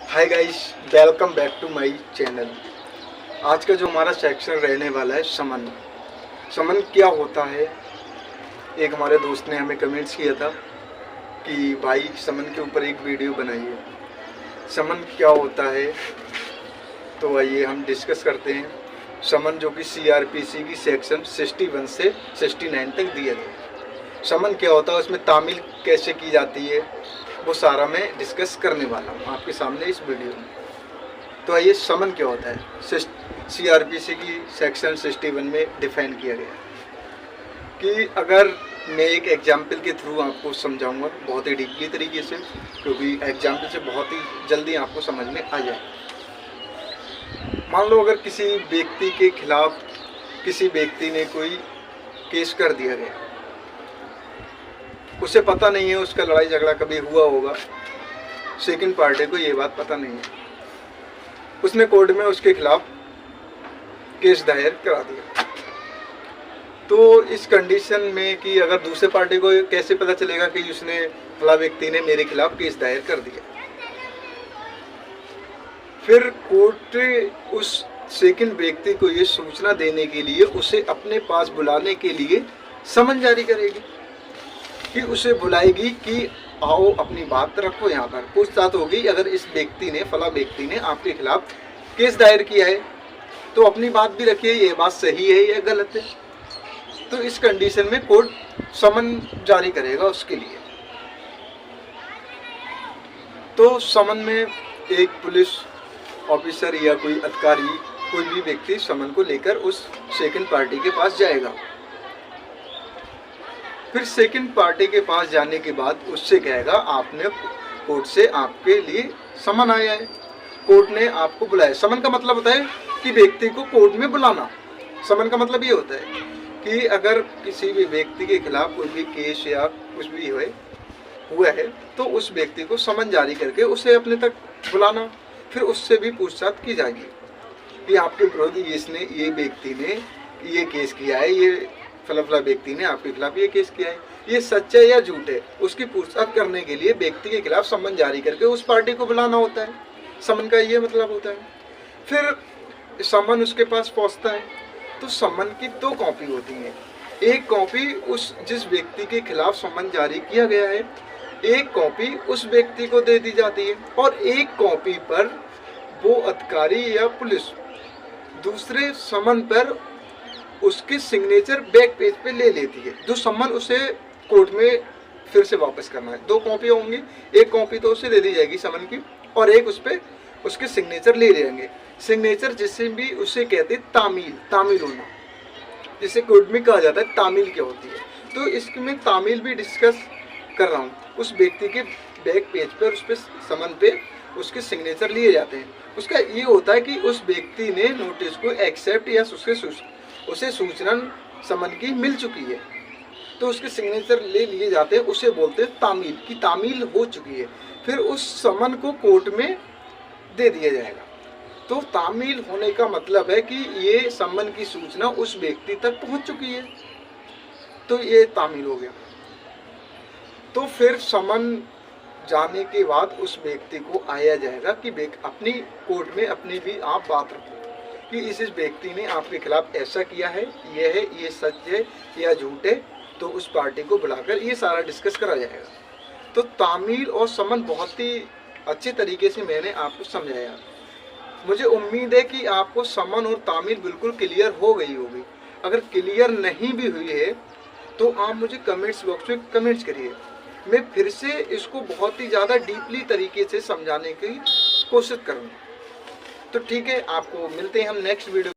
Hi guys, welcome back to my channel. आज का जो हमारा सेक्शन रहने वाला है समन। समन क्या होता है? एक हमारे दोस्त ने हमें कमेंट्स किया था कि भाई समन के ऊपर एक वीडियो बनाइए। समन क्या होता है तो आइए हम डिस्कस करते हैं। समन जो कि सीआरपीसी की सेक्शन 61 से 69 तक दिया है। समन क्या होता है, उसमें तामील कैसे की जाती है, वो सारा मैं डिस्कस करने वाला हूँ आपके सामने इस वीडियो में। तो आइए, समन क्या होता है? सीआरपीसी की सेक्शन 61 में डिफाइन किया गया है कि अगर मैं एक एग्जाम्पल के थ्रू आपको समझाऊंगा बहुत ही डीपली तरीके से, क्योंकि एग्जाम्पल से बहुत ही जल्दी आपको समझ में आ जाए। मान लो अगर किसी व्यक्ति के खिलाफ किसी व्यक्ति ने कोई केस कर दिया गया, उसे पता नहीं है उसका लड़ाई झगड़ा कभी हुआ होगा, सेकंड पार्टी को ये बात पता नहीं है, उसने कोर्ट में उसके खिलाफ केस दायर करा दिया। तो इस कंडीशन में कि अगर दूसरे पार्टी को कैसे पता चलेगा कि उसने फला व्यक्ति ने मेरे खिलाफ केस दायर कर दिया? फिर कोर्ट उस सेकंड व्यक्ति को ये सूचना देने के लिए उसे अपने पास बुलाने के लिए समन जारी करेगी कि उसे बुलाएगी कि आओ अपनी बात रखो। यहाँ पर पूछताछ होगी, अगर इस व्यक्ति ने फला व्यक्ति ने आपके खिलाफ केस दायर किया है तो अपनी बात भी रखिए, ये बात सही है या गलत है। तो इस कंडीशन में कोर्ट समन जारी करेगा उसके लिए। तो समन में एक पुलिस ऑफिसर या कोई अधिकारी, कोई भी व्यक्ति समन को लेकर उस सेकंड पार्टी के पास जाएगा। फिर सेकंड पार्टी के पास जाने के बाद उससे कहेगा आपने कोर्ट से आपके लिए समन आया है, कोर्ट ने आपको बुलाया। समन का मतलब होता है कि व्यक्ति को कोर्ट में बुलाना। समन का मतलब ये होता है कि अगर किसी भी व्यक्ति के खिलाफ कोई भी केस या कुछ भी हुआ है तो उस व्यक्ति को समन जारी करके उसे अपने तक बुलाना। फिर उससे भी पूछताछ की जाएगी कि आपके विरोध ये व्यक्ति ने ये केस किया है, ये फला व्यक्ति ने आपके खिलाफ ये केस किया है, ये सच है या झूठ है। उसकी पूछताछ करने के लिए व्यक्ति के खिलाफ समन जारी करके उस पार्टी को बुलाना होता है। समन का ये मतलब होता है। फिर समन उसके पास पहुंचता है तो समन की दो कॉपी होती हैं। एक कॉपी उस जिस व्यक्ति के खिलाफ समन जारी किया गया है, एक कॉपी उस व्यक्ति को दे दी जाती है, और एक कॉपी पर वो अधिकारी या पुलिस दूसरे समन पर उसकी सिग्नेचर बैक पेज पे ले लेती है, जो समन उसे कोर्ट में फिर से वापस करना है। दो कॉपी होंगी, एक कॉपी तो उसे दे दी जाएगी समन की, और एक उस पर उसके सिग्नेचर ले लेंगे। सिग्नेचर जिससे भी उसे कहते हैं तामील, तामील होना, जिसे कोर्ट में कहा जाता है तामील क्या होती है। तो इसमें तामील भी डिस्कस कर रहा हूँ। उस व्यक्ति के बैक पेज पर उस पर समन पे उसके सिग्नेचर लिए जाते हैं। उसका ये होता है कि उस व्यक्ति ने नोटिस को एक्सेप्ट या उसे सूचना समन की मिल चुकी है, तो उसके सिग्नेचर ले लिए जाते हैं। उसे बोलते हैं तामील, की तामील हो चुकी है। फिर उस समन को कोर्ट में दे दिया जाएगा। तो तामील होने का मतलब है कि ये समन की सूचना उस व्यक्ति तक पहुंच चुकी है, तो ये तामील हो गया। तो फिर समन जाने के बाद उस व्यक्ति को आया जाएगा कि अपनी कोर्ट में अपनी भी आप बात रखो कि इस व्यक्ति ने आपके खिलाफ ऐसा किया है, ये सच है या झूठ है। तो उस पार्टी को बुलाकर ये सारा डिस्कस करा जाएगा। तो तामील और समन बहुत ही अच्छे तरीके से मैंने आपको समझाया। मुझे उम्मीद है कि आपको समन और तामील बिल्कुल क्लियर हो गई होगी। अगर क्लियर नहीं भी हुई है तो आप मुझे कमेंट्स बॉक्स में कमेंट्स करिए। मैं फिर से इसको बहुत ही ज़्यादा डीपली तरीके से समझाने की कोशिश करूँगा। तो ठीक है, आपको मिलते हैं हम नेक्स्ट वीडियो।